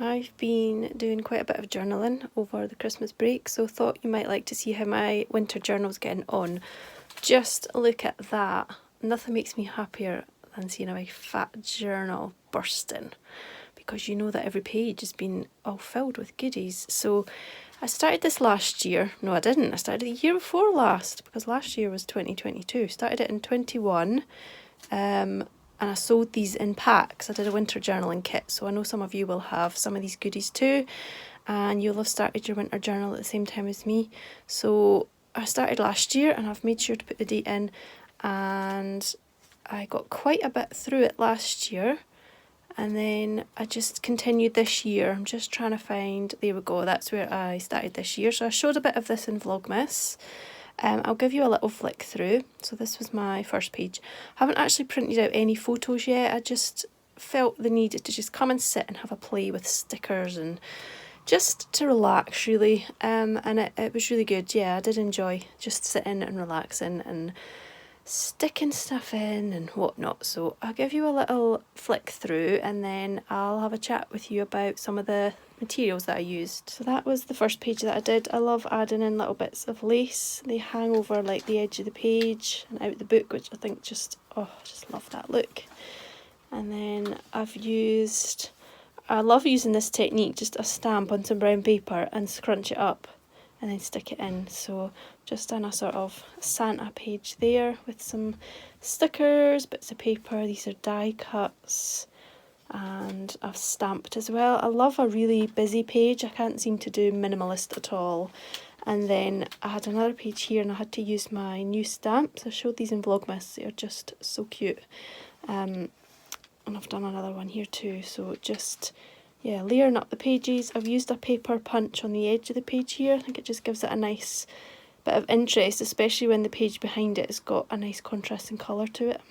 I've been doing quite a bit of journaling over the Christmas break, so thought you might like to see how my winter journal's getting on. Just look at that. Nothing makes me happier than seeing a big fat journal bursting, because you know that every page has been all filled with goodies. So I started this last year. No, I didn't. I started the year before last, because last year was 2022. Started it in 21. And I sold these in packs. I did a winter journaling kit, so I know some of you will have some of these goodies too, and you'll have started your winter journal at the same time as me. So I started last year and I've made sure to put the date in, and I got quite a bit through it last year, and then I just continued this year. I'm just trying to find, there we go, that's where I started this year. So I showed a bit of this in Vlogmas. I'll give you a little flick through. So this was my first page. I haven't actually printed out any photos yet. I just felt the need to just come and sit and have a play with stickers and just to relax, really. And it was really good. Yeah, I did enjoy just sitting and relaxing and sticking stuff in and whatnot. So I'll give you a little flick through and then I'll have a chat with you about some of the materials that I used. So that was the first page that I did. I love adding in little bits of lace. They hang over like the edge of the page and out the book, which I think just, oh, I just love that look. And then I love using this technique, just a stamp on some brown paper and scrunch it up and then stick it in. So just done a sort of Santa page there with some stickers, bits of paper. These are die cuts, and I've stamped as well. I love a really busy page. I can't seem to do minimalist at all. And then I had another page here and I had to use my new stamps. I showed these in Vlogmas. They're just so cute. And I've done another one here too. So just, yeah, layering up the pages. I've used a paper punch on the edge of the page here. I think it just gives it a nice bit of interest, especially when the page behind it has got a nice contrasting colour to it.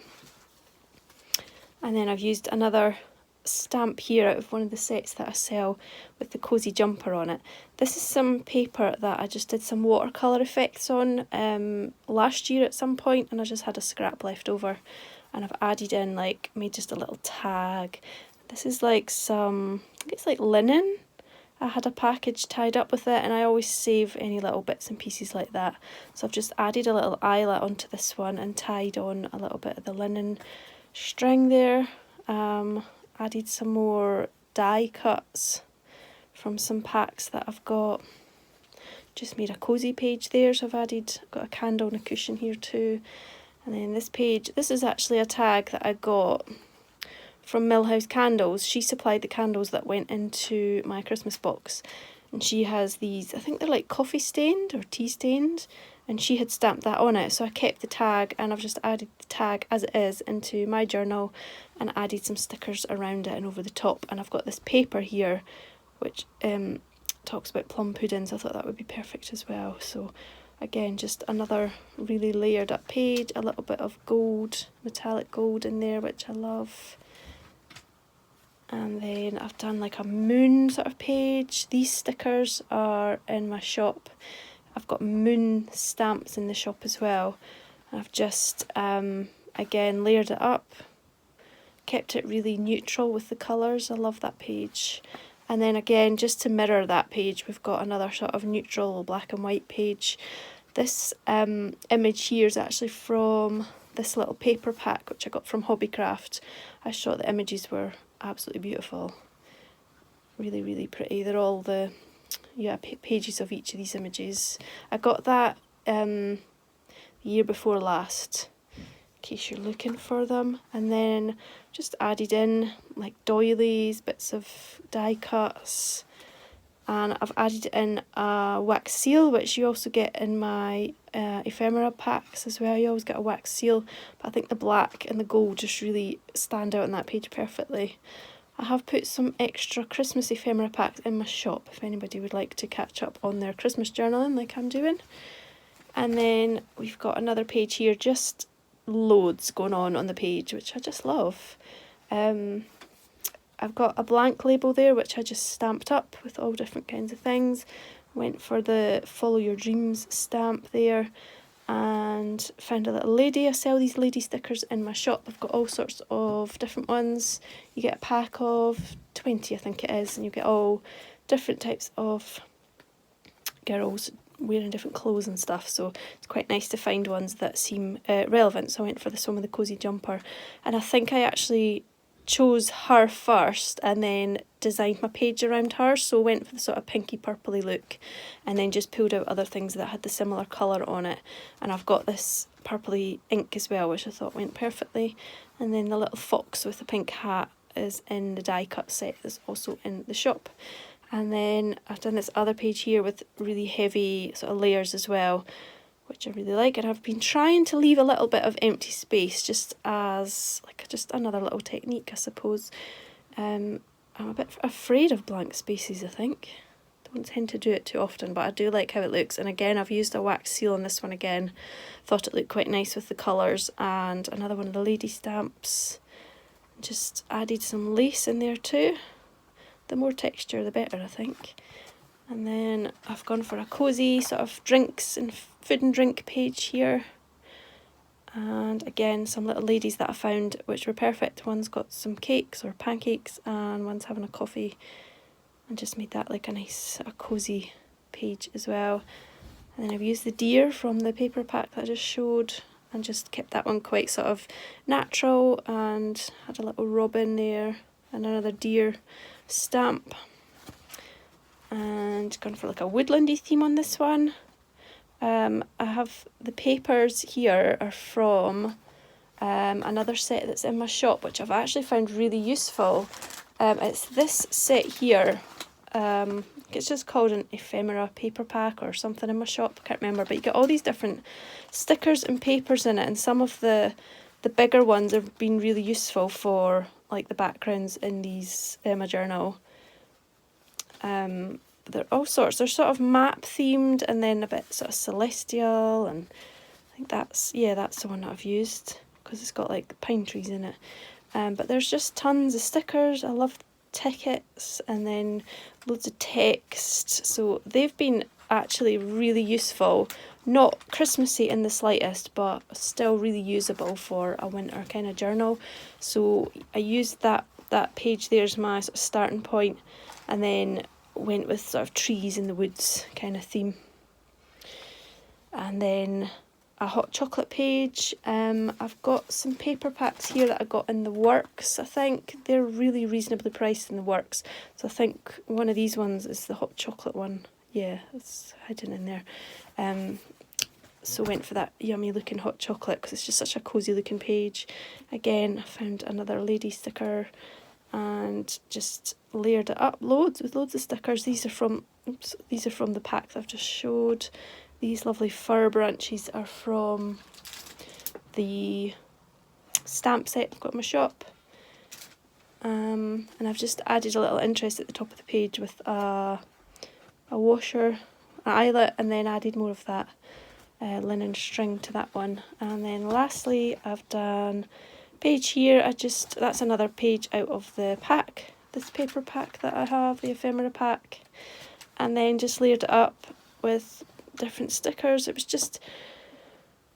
And then I've used another stamp here out of one of the sets that I sell with the cosy jumper on it. This is some paper that I just did some watercolour effects on last year at some point, and I just had a scrap left over and I've added in, like, made just a little tag. This is like some, I think it's like linen. I had a package tied up with it and I always save any little bits and pieces like that. So I've just added a little eyelet onto this one and tied on a little bit of the linen string there. Added some more die cuts from some packs that I've got. Just made a cosy page there, so got a candle and a cushion here too. And then this page, this is actually a tag that I got from Millhouse Candles. She supplied the candles that went into my Christmas box, and she has these, I think they're like coffee stained or tea stained, and she had stamped that on it, so I kept the tag and I've just added the tag as it is into my journal and added some stickers around it and over the top. And I've got this paper here which talks about plum puddings. I thought that would be perfect as well. So again, just another really layered up page, a little bit of gold, metallic gold in there, which I love. And then I've done like a moon sort of page. These stickers are in my shop. I've got moon stamps in the shop as well. I've just, again, layered it up. Kept it really neutral with the colours. I love that page. And then again, just to mirror that page, we've got another sort of neutral black and white page. This image here is actually from this little paper pack, which I got from Hobbycraft. I thought the images were absolutely beautiful. Really, really pretty. They're all the pages of each of these images. I got that the year before last, in case you're looking for them. And then just added in like doilies, bits of die cuts, and I've added in a wax seal, which you also get in my ephemera packs as well. You always get a wax seal, but I think the black and the gold just really stand out on that page perfectly. I have put some extra Christmas ephemera packs in my shop if anybody would like to catch up on their Christmas journaling like I'm doing. And then we've got another page here, just loads going on the page, which I just love. I've got a blank label there, which I just stamped up with all different kinds of things. Went for the Follow Your Dreams stamp there. and found a little lady. I sell these lady stickers in my shop. I've got all sorts of different ones. You get a pack of 20, I think it is, and you get all different types of girls wearing different clothes and stuff, so it's quite nice to find ones that seem relevant. So I went for this one with the cosy jumper, and I think I actually chose her first and then designed my page around her, so went for the sort of pinky purpley look and then just pulled out other things that had the similar colour on it. And I've got this purpley ink as well, which I thought went perfectly. And then the little fox with the pink hat is in the die cut set, that's also in the shop. And then I've done this other page here with really heavy sort of layers as well, which I really like. And I've been trying to leave a little bit of empty space just as like just another little technique, I suppose. I'm a bit afraid of blank spaces, I think. Don't tend to do it too often, but I do like how it looks. And again, I've used a wax seal on this one again. Thought it looked quite nice with the colours. And another one of the lady stamps. Just added some lace in there too. The more texture the better, I think. And then I've gone for a cosy sort of drinks and food and drink page here. And again, some little ladies that I found which were perfect. One's got some cakes or pancakes and one's having a coffee. And just made that like a nice cosy page as well. And then I've used the deer from the paper pack that I just showed and just kept that one quite sort of natural, and had a little robin there and another deer stamp. And gone for like a woodlandy theme on this one. I have the papers here are from another set that's in my shop, which I've actually found really useful. It's this set here. It's just called an ephemera paper pack or something in my shop, I can't remember, but you get all these different stickers and papers in it, and some of the bigger ones have been really useful for like the backgrounds in these my journal. They're all sorts, they're sort of map themed and then a bit sort of celestial, and I think that's the one that I've used because it's got like pine trees in it. But there's just tons of stickers. I love tickets and then loads of text, so they've been actually really useful. Not Christmassy in the slightest, but still really usable for a winter kind of journal. So I used that page there as my sort of starting point, and then went with sort of trees in the woods kind of theme. And then a hot chocolate page. I've got some paper packs here that I got in the Works. I think they're really reasonably priced in the Works, so I think one of these ones is the hot chocolate one. Yeah, it's hidden in there. So went for that yummy looking hot chocolate because it's just such a cosy looking page. Again, I found another lady sticker and just layered it up with loads of stickers. These are from the pack that I've just showed. These lovely fir branches are from the stamp set I've got in my shop. And I've just added a little interest at the top of the page with a washer, an eyelet, and then added more of that linen string to that one. And then lastly, I've done page here. That's another page out of the pack, this paper pack that I have, the ephemera pack, and then just layered it up with different stickers. It was just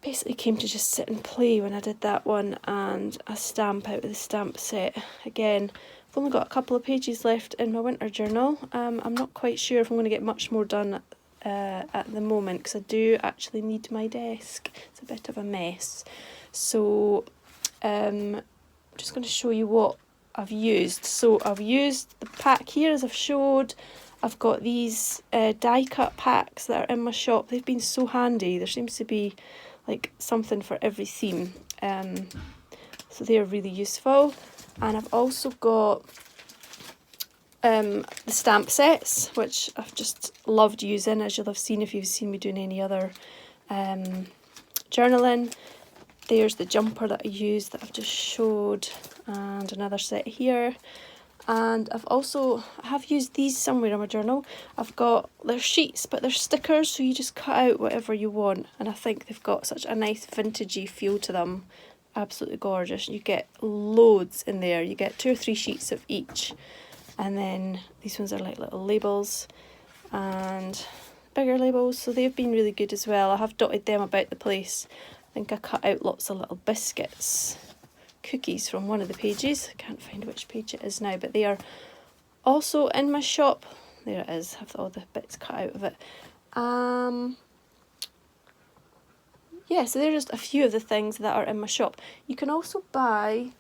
basically came to just sit and play when I did that one, and a stamp out of the stamp set. Again, I've only got a couple of pages left in my winter journal. I'm not quite sure if I'm going to get much more done at the moment because I do actually need my desk. It's a bit of a mess. So I'm just going to show you what I've used. So I've used the pack here as I've showed. I've got these die cut packs that are in my shop. They've been so handy. There seems to be like something for every theme. So they're really useful. And I've also got the stamp sets, which I've just loved using, as you'll have seen if you've seen me doing any other journaling. There's the jumper that I used that I've just showed, and another set here. And I have used these somewhere in my journal. They're sheets, but they're stickers, so you just cut out whatever you want. And I think they've got such a nice vintagey feel to them. Absolutely gorgeous. You get loads in there. You get 2 or 3 sheets of each. And then these ones are like little labels. And bigger labels, so they've been really good as well. I have dotted them about the place. I think I cut out lots of little biscuits, cookies from one of the pages. I can't find which page it is now, but they are also in my shop. There it is, have all the bits cut out of it. Yeah, so they're just a few of the things that are in my shop. You can also buy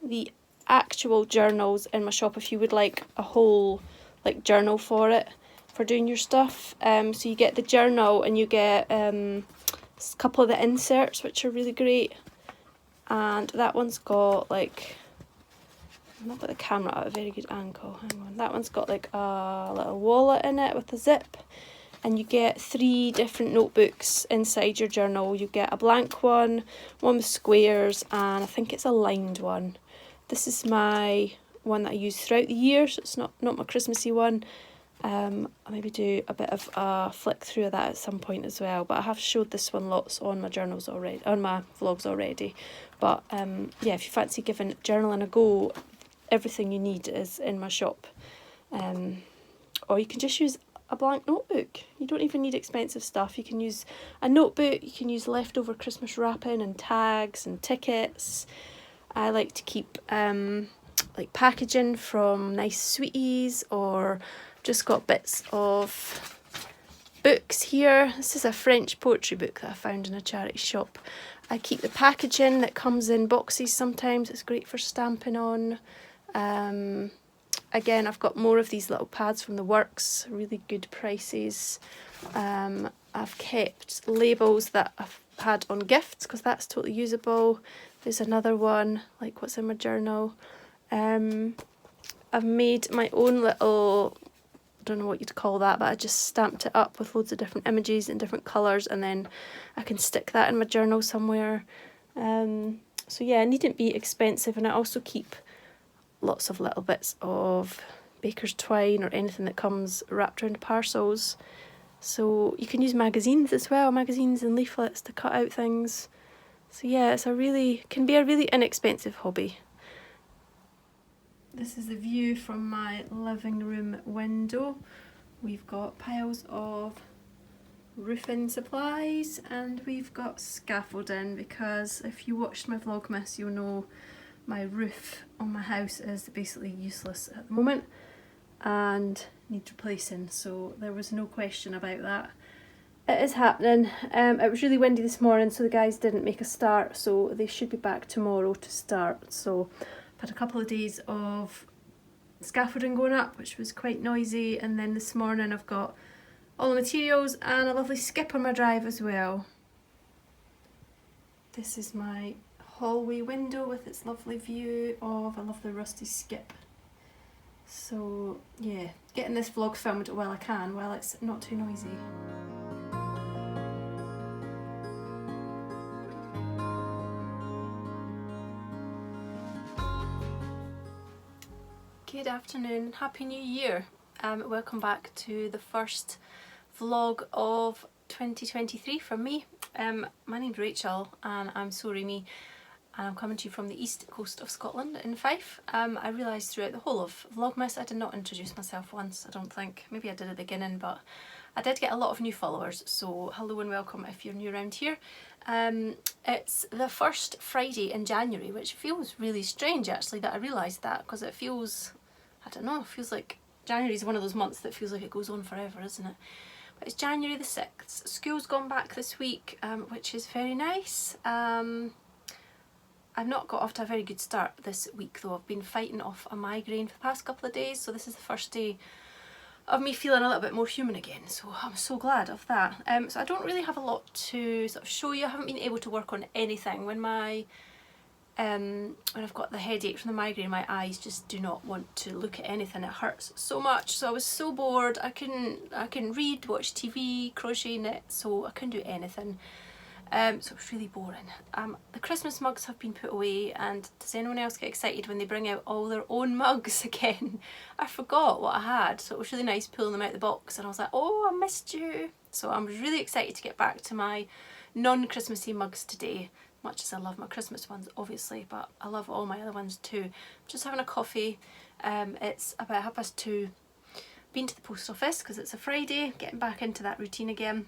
the actual journals in my shop if you would like a whole like journal for it, for doing your stuff. So you get the journal and you get a couple of the inserts, which are really great. And that one's got like, I've not got the camera at a very good angle, hang on. That one's got like a little wallet in it with a zip. And you get 3 different notebooks inside your journal. You get a blank one with squares, and I think it's a lined one. This is my one that I use throughout the year, so it's not my Christmassy one. I'll maybe do a bit of a flick through of that at some point as well, but I have showed this one lots on my journals already, on my vlogs already. But yeah, if you fancy giving journaling a go, everything you need is in my shop. Or you can just use a blank notebook. You don't even need expensive stuff. You can use a notebook, you can use leftover Christmas wrapping and tags and tickets. I like to keep like packaging from nice sweeties, or just got bits of books here. This is a French poetry book that I found in a charity shop. I keep the packaging that comes in boxes sometimes. It's great for stamping on. Again, I've got more of these little pads from the Works, really good prices. I've kept labels that I've had on gifts because that's totally usable. There's another one, like what's in my journal. I've made my own little, I don't know what you'd call that, but I just stamped it up with loads of different images and different colours, and then I can stick that in my journal somewhere. So yeah, it needn't be expensive, and I also keep lots of little bits of baker's twine or anything that comes wrapped around parcels. So you can use magazines as well, magazines and leaflets to cut out things. So yeah, can be a really inexpensive hobby. This is the view from my living room window. We've got piles of roofing supplies, and we've got scaffolding, because if you watched my Vlogmas you'll know my roof on my house is basically useless at the moment and needs replacing, so there was no question about that. It is happening. It was really windy this morning, so the guys didn't make a start, so they should be back tomorrow to start. So I've had a couple of days of scaffolding going up, which was quite noisy, and then this morning I've got all the materials and a lovely skip on my drive as well. This is my hallway window with its lovely view of a lovely rusty skip. So yeah, getting this vlog filmed while I can, while it's not too noisy. Good afternoon, Happy New Year. Welcome back to the first vlog of 2023 from me. My name's Rachel and I'm Sorimi, and I'm coming to you from the east coast of Scotland in Fife. I realised throughout the whole of Vlogmas I did not introduce myself once, I don't think. Maybe I did at the beginning, but I did get a lot of new followers, so hello and welcome if you're new around here. It's the first Friday in January, which feels really strange actually that I realised that, because it feels, I don't know, it feels like January is one of those months that feels like it goes on forever, isn't it? But it's January the 6th. School's gone back this week, which is very nice. I've not got off to a very good start this week though. I've been fighting off a migraine for the past couple of days, so this is the first day of me feeling a little bit more human again, so I'm so glad of that. So I don't really have a lot to sort of show you. I haven't been able to work on anything. When I've got the headache from the migraine, my eyes just do not want to look at anything. It hurts so much, so I was so bored. I couldn't read, watch TV, crochet, knit, so I couldn't do anything. So it was really boring. The Christmas mugs have been put away, and does anyone else get excited when they bring out all their own mugs again? I forgot what I had, so it was really nice pulling them out of the box, and I was like, oh, I missed you. So I'm really excited to get back to my non-Christmassy mugs today, much as I love my Christmas ones obviously, but I love all my other ones too. I'm just having a coffee. It's about 2:30, been to the post office because it's a Friday, getting back into that routine again.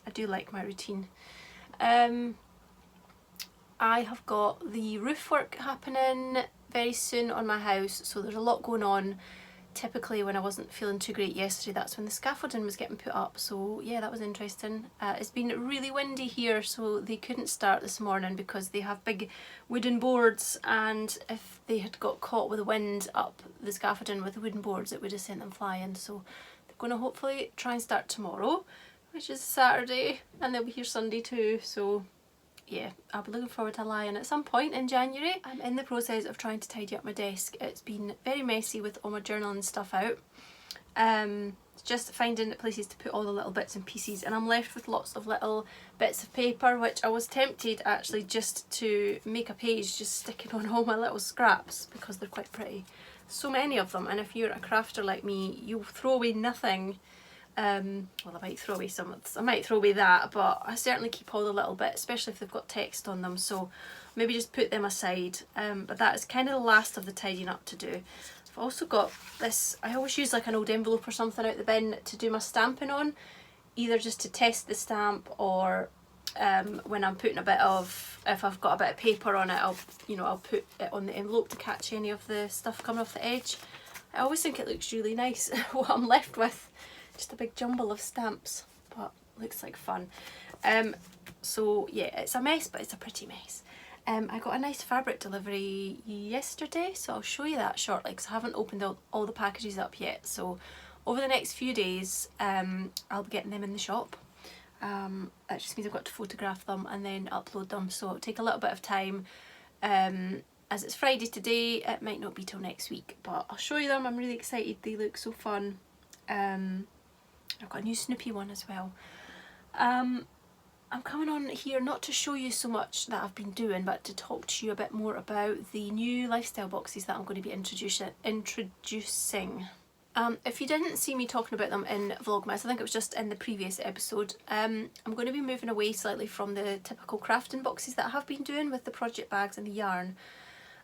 I do like my routine. I have got the roof work happening very soon on my house, so there's a lot going on. Typically when I wasn't feeling too great yesterday, that's when the scaffolding was getting put up, so yeah, that was interesting. It's been really windy here, so they couldn't start this morning because they have big wooden boards, and if they had got caught with the wind up the scaffolding with the wooden boards, it would have sent them flying. So they're going to hopefully try and start tomorrow, which is Saturday, and they'll be here Sunday too, so yeah, I'll be looking forward to lying at some point in January. I'm in the process of trying to tidy up my desk. It's been very messy with all my journaling stuff out. Just finding places to put all the little bits and pieces, and I'm left with lots of little bits of paper, which I was tempted actually just to make a page just sticking on all my little scraps because they're quite pretty. So many of them, and if you're a crafter like me, you'll throw away nothing. Well, I might throw away that, but I certainly keep all the little bits, especially if they've got text on them, so maybe just put them aside. But that is kind of the last of the tidying up to do. I've also got this, I always use like an old envelope or something out the bin to do my stamping on, either just to test the stamp, or when I'm putting if I've got a bit of paper on it, I'll put it on the envelope to catch any of the stuff coming off the edge. I always think it looks really nice what I'm left with. Just a big jumble of stamps, but looks like fun. So yeah, it's a mess, but it's a pretty mess. I got a nice fabric delivery yesterday, so I'll show you that shortly because I haven't opened all the packages up yet. So over the next few days, I'll be getting them in the shop. That just means I've got to photograph them and then upload them, so it'll take a little bit of time. As it's Friday today, it might not be till next week, but I'll show you them. I'm really excited, they look so fun. I've got a new Snoopy one as well. I'm coming on here not to show you so much that I've been doing, but to talk to you a bit more about the new lifestyle boxes that I'm going to be introducing. If you didn't see me talking about them in Vlogmas, I think it was just in the previous episode, I'm going to be moving away slightly from the typical crafting boxes that I have been doing with the project bags and the yarn.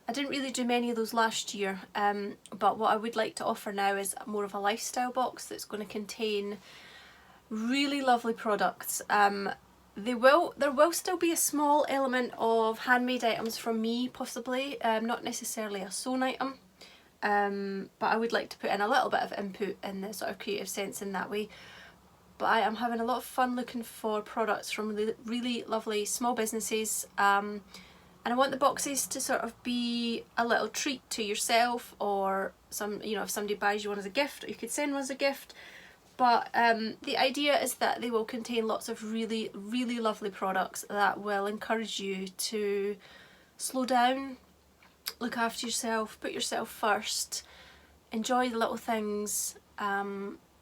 I didn't really do many of those last year, but what I would like to offer now is more of a lifestyle box that's going to contain really lovely products. There will still be a small element of handmade items from me, possibly, not necessarily a sewn item, but I would like to put in a little bit of input in the sort of creative sense in that way. But I am having a lot of fun looking for products from really lovely small businesses. And I want the boxes to sort of be a little treat to yourself, or if somebody buys you one as a gift, or you could send one as a gift. But the idea is that they will contain lots of really, really lovely products that will encourage you to slow down, look after yourself, put yourself first, enjoy the little things,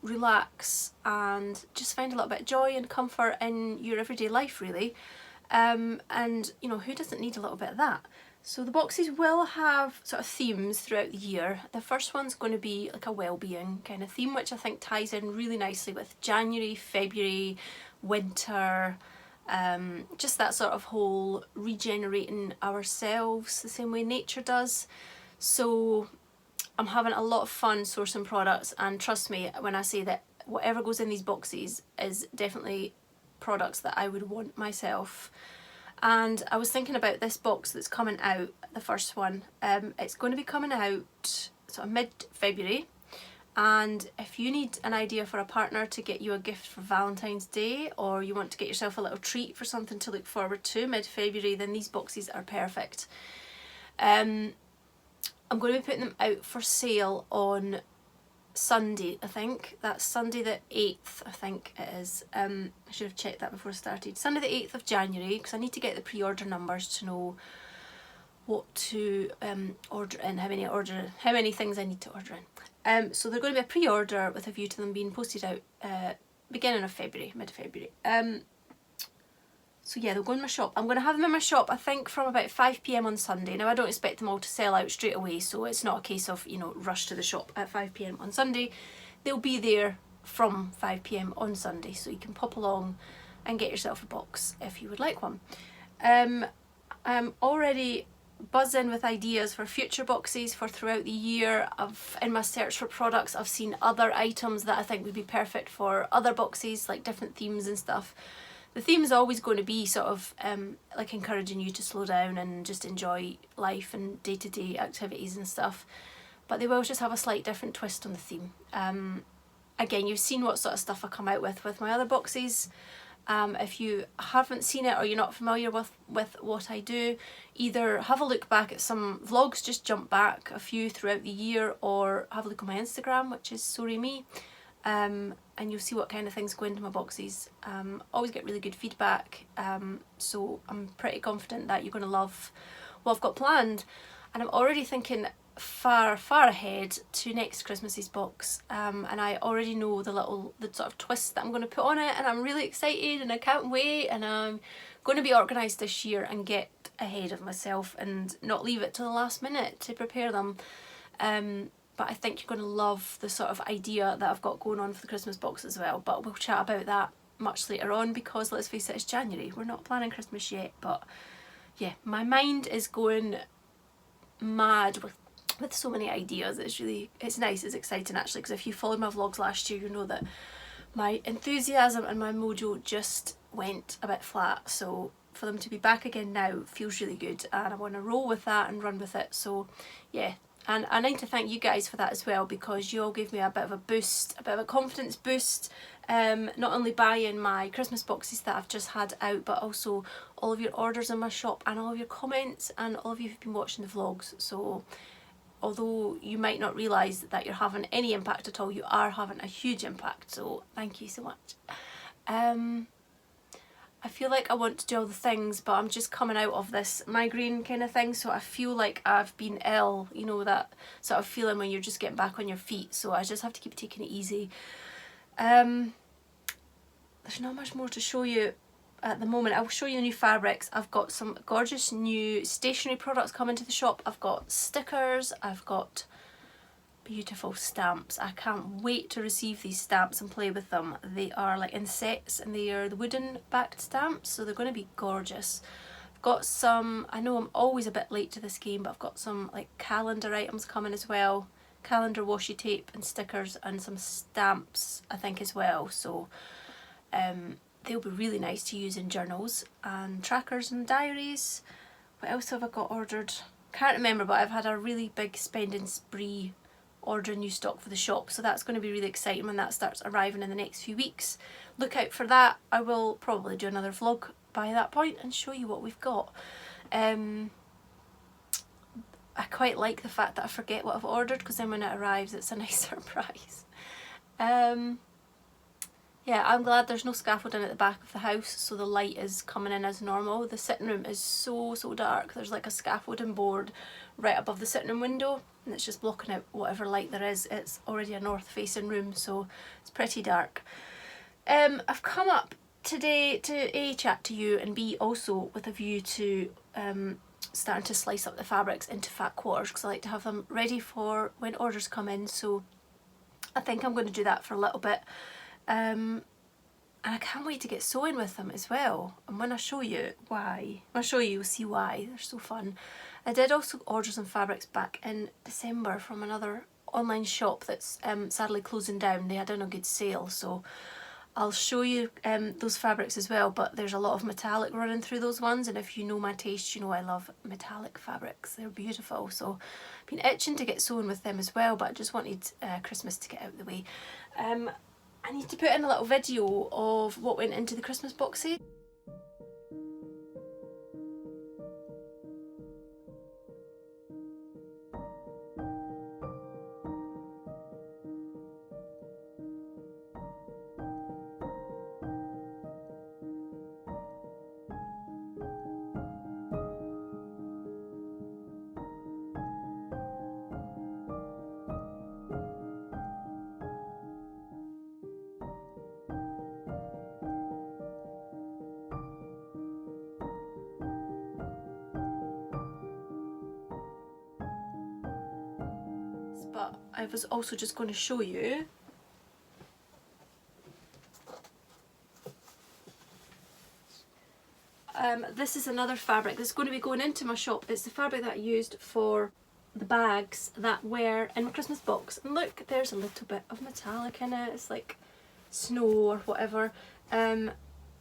relax, and just find a little bit of joy and comfort in your everyday life, really. And who doesn't need a little bit of that? So the boxes will have sort of themes throughout the year. The first one's going to be like a well-being kind of theme, which I think ties in really nicely with January, February, winter, just that sort of whole regenerating ourselves the same way nature does. So I'm having a lot of fun sourcing products, and trust me when I say that whatever goes in these boxes is definitely products that I would want myself. And I was thinking about this box that's coming out, the first one. It's going to be coming out sort of mid-February, and if you need an idea for a partner to get you a gift for Valentine's Day, or you want to get yourself a little treat for something to look forward to mid-February, then these boxes are perfect. I'm going to be putting them out for sale on Sunday, I think. That's Sunday the 8th, I think it is. I should have checked that before I started. Sunday the 8th of January, because I need to get the pre-order numbers to know what to order in, how many things I need to order in. So they're going to be a pre-order with a view to them being posted out beginning of February, mid-February. So yeah, they'll go in my shop. I'm going to have them in my shop, I think, from about 5 PM on Sunday. Now, I don't expect them all to sell out straight away, so it's not a case of, rush to the shop at 5 PM on Sunday. They'll be there from 5 PM on Sunday, so you can pop along and get yourself a box if you would like one. I'm already buzzing with ideas for future boxes for throughout the year. In my search for products, I've seen other items that I think would be perfect for other boxes, like different themes and stuff. The theme is always going to be sort of like encouraging you to slow down and just enjoy life and day-to-day activities and stuff, but they will just have a slight different twist on the theme. Again, you've seen what sort of stuff I come out with my other boxes. If you haven't seen it or you're not familiar with what I do, either have a look back at some vlogs, just jump back a few throughout the year, or have a look on my Instagram, which is SoriMe, and you'll see what kind of things go into my boxes. Always get really good feedback, so I'm pretty confident that you're going to love what I've got planned, and I'm already thinking far ahead to next Christmas's box, and I already know the sort of twist that I'm going to put on it, and I'm really excited and I can't wait, and I'm going to be organised this year and get ahead of myself and not leave it till the last minute to prepare them. But I think you're going to love the sort of idea that I've got going on for the Christmas box as well, but we'll chat about that much later on, because let's face it, it's January, we're not planning Christmas yet. But yeah, my mind is going mad with so many ideas. It's nice, it's exciting actually, because if you followed my vlogs last year, you know that my enthusiasm and my mojo just went a bit flat, so for them to be back again now feels really good, and I want to roll with that and run with it. So yeah, and I need to thank you guys for that as well, because you all gave me a bit of a boost, a bit of a confidence boost, not only buying my Christmas boxes that I've just had out, but also all of your orders in my shop and all of your comments and all of you who've been watching the vlogs. So although you might not realise that you're having any impact at all, you are having a huge impact, so thank you so much. I feel like I want to do all the things, but I'm just coming out of this migraine kind of thing, so I feel like I've been ill, you know, that sort of feeling when you're just getting back on your feet, so I just have to keep taking it easy. There's not much more to show you at the moment. I'll show you the new fabrics. I've got some gorgeous new stationery products coming to the shop. I've got stickers, I've got beautiful stamps. I can't wait to receive these stamps and play with them. They are like in sets, and they are the wooden backed stamps, so they're going to be gorgeous. I've got some, I know I'm always a bit late to this game, but I've got some like calendar items coming as well. Calendar washi tape and stickers, and some stamps I think as well, so they'll be really nice to use in journals and trackers and diaries. What else have I got ordered? Can't remember, but I've had a really big spending spree ordering new stock for the shop, so that's going to be really exciting when that starts arriving in the next few weeks. Look out for that. I will probably do another vlog by that point and show you what we've got. I quite like the fact that I forget what I've ordered, because then when it arrives it's a nice surprise. Yeah, I'm glad there's no scaffolding at the back of the house, so the light is coming in as normal. The sitting room is so dark. There's like a scaffolding board right above the sitting room window, and it's just blocking out whatever light there is. It's already a north facing room, so it's pretty dark. I've come up today to A, chat to you, and B, also with a view to starting to slice up the fabrics into fat quarters, because I like to have them ready for when orders come in, so I think I'm going to do that for a little bit. And I can't wait to get sewing with them as well, and when I show you why, you'll see why. They're so fun. I did also order some fabrics back in December from another online shop that's sadly closing down. They had done a good sale, so I'll show you those fabrics as well, but there's a lot of metallic running through those ones, and if you know my taste, you know I love metallic fabrics. They're beautiful, so I've been itching to get sewing with them as well, but I just wanted Christmas to get out of the way. I need to put in a little video of what went into the Christmas boxes. But I was also just going to show you this is another fabric that's going to be going into my shop. It's the fabric that I used for the bags that were in my Christmas box. And look, there's a little bit of metallic in it. It's like snow or whatever.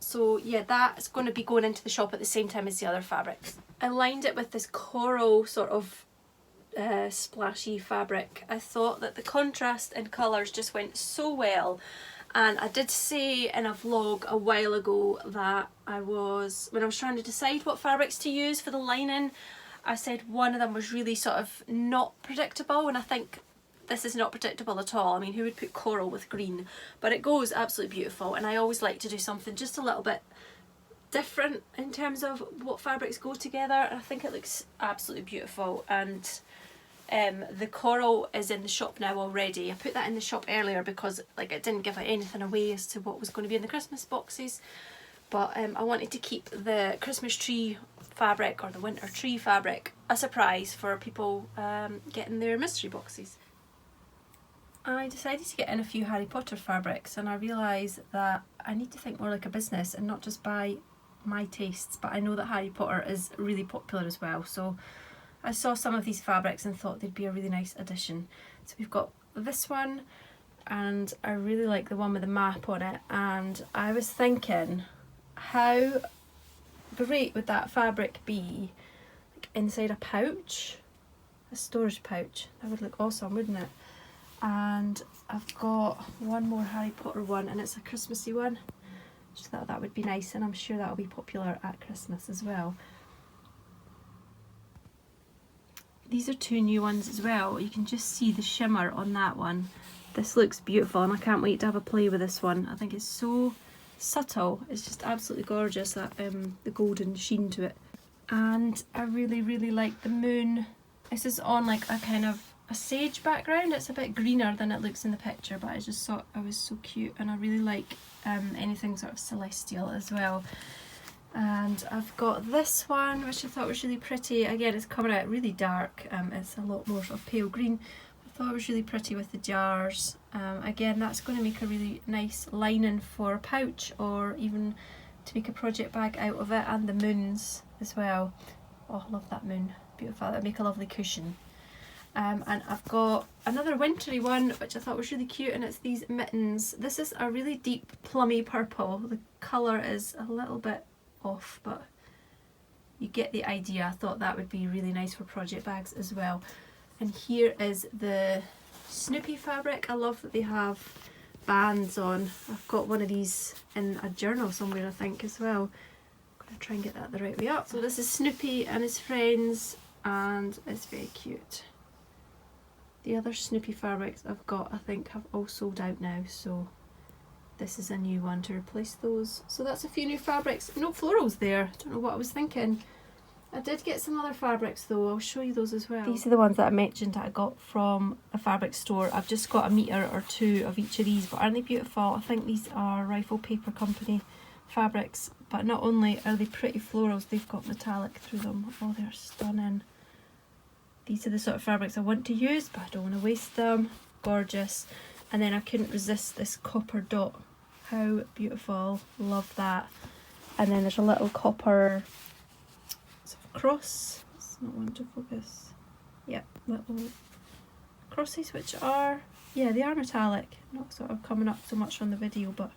So yeah, that's going to be going into the shop at the same time as the other fabrics. I lined it with this coral sort of splashy fabric. I thought that the contrast in colours just went so well. And I did say in a vlog a while ago that when I was trying to decide what fabrics to use for the lining, I said one of them was really sort of not predictable, and I think this is not predictable at all. I mean, who would put coral with green? But it goes absolutely beautiful, and I always like to do something just a little bit different in terms of what fabrics go together. I think it looks absolutely beautiful, and the coral is in the shop now already. I put that in the shop earlier because like it didn't give anything away as to what was going to be in the Christmas boxes, but I wanted to keep the Christmas tree fabric or the winter tree fabric a surprise for people getting their mystery boxes. I decided to get in a few Harry Potter fabrics, and I realised that I need to think more like a business and not just buy my tastes, but I know that Harry Potter is really popular as well, so I saw some of these fabrics and thought they'd be a really nice addition. So we've got this one, and I really like the one with the map on it, and I was thinking how great would that fabric be like inside a pouch, a storage pouch. That would look awesome, wouldn't it? And I've got one more Harry Potter one, and it's a Christmassy one. Just thought that would be nice, and I'm sure that'll be popular at Christmas as well. These are two new ones as well. You can just see the shimmer on that one. This looks beautiful, and I can't wait to have a play with this one. I think it's so subtle. It's just absolutely gorgeous, that the golden sheen to it. And I really, really like the moon. This is on like a kind of a sage background. It's a bit greener than it looks in the picture, but I just thought it was so cute, and I really like anything sort of celestial as well. And I've got this one, which I thought was really pretty. Again, it's coming out really dark. It's a lot more sort of pale green. I thought it was really pretty with the jars. Again, that's going to make a really nice lining for a pouch, or even to make a project bag out of it, and the moons as well. Oh, I love that moon. Beautiful. That would make a lovely cushion. And I've got another wintry one, which I thought was really cute, and it's these mittens. This is a really deep plummy purple. The colour is a little bit off, but you get the idea. I thought that would be really nice for project bags as well. And here is the Snoopy fabric. I love that they have bands on. I've got one of these in a journal somewhere, I think, as well. I'm going to try and get that the right way up. So this is Snoopy and his friends, and it's very cute. The other Snoopy fabrics I've got, I think, have all sold out now, so this is a new one to replace those. So that's a few new fabrics. No florals there. Don't know what I was thinking. I did get some other fabrics though. I'll show you those as well. These are the ones that I mentioned that I got from a fabric store. I've just got a metre or two of each of these, but aren't they beautiful? I think these are Rifle Paper Company fabrics, but not only are they pretty florals, they've got metallic through them. Oh, they're stunning. These are the sort of fabrics I want to use, but I don't want to waste them. Gorgeous. And then I couldn't resist this copper dot. How beautiful. Love that. And then there's a little copper sort of cross. It's not one to focus. Yeah, little crosses, which are, yeah, they are metallic. Not sort of coming up so much on the video, but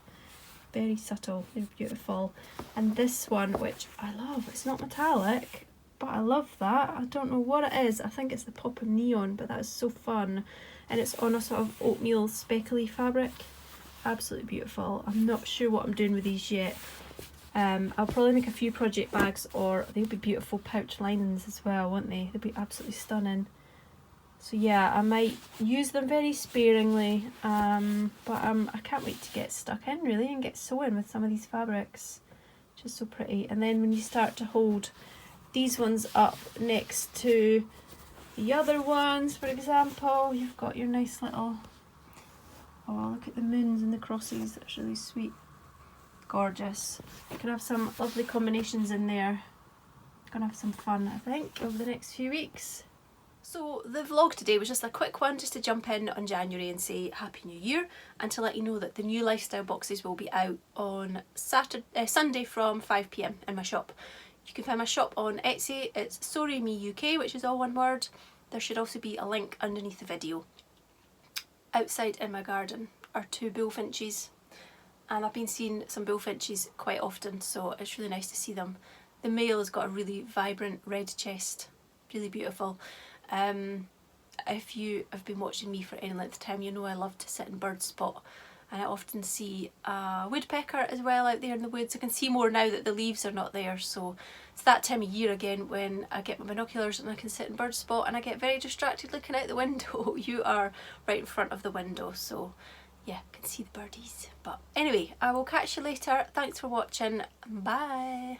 very subtle. They're beautiful. And this one, which I love, it's not metallic, but I love that. I don't know what it is. I think it's the pop of neon, but that is so fun. And it's on a sort of oatmeal speckly fabric. Absolutely beautiful. I'm not sure what I'm doing with these yet. I'll probably make a few project bags, or they'll be beautiful pouch linings as well, won't they? They'll be absolutely stunning. So yeah, I might use them very sparingly, but I can't wait to get stuck in really and get sewing with some of these fabrics. Just so pretty. And then when you start to hold these ones up next to the other ones, for example, you've got your nice little, oh, look at the moons and the crosses. That's really sweet. Gorgeous. You can have some lovely combinations in there. Gonna have some fun, I think, over the next few weeks. So the vlog today was just a quick one just to jump in on January and say Happy New Year, and to let you know that the new lifestyle boxes will be out on Sunday from 5 PM in my shop. You can find my shop on Etsy, it's Sorry Me UK, which is all one word. There should also be a link underneath the video. Outside in my garden are 2 bullfinches, and I've been seeing some bullfinches quite often, so it's really nice to see them. The male has got a really vibrant red chest, really beautiful. If you have been watching me for any length of time, you know I love to sit in bird spot, and I often see a woodpecker as well out there in the woods. I can see more now that the leaves are not there, so it's that time of year again when I get my binoculars and I can sit in bird spot, and I get very distracted looking out the window. You are right in front of the window, so yeah, I can see the birdies. But anyway, I will catch you later. Thanks for watching. Bye.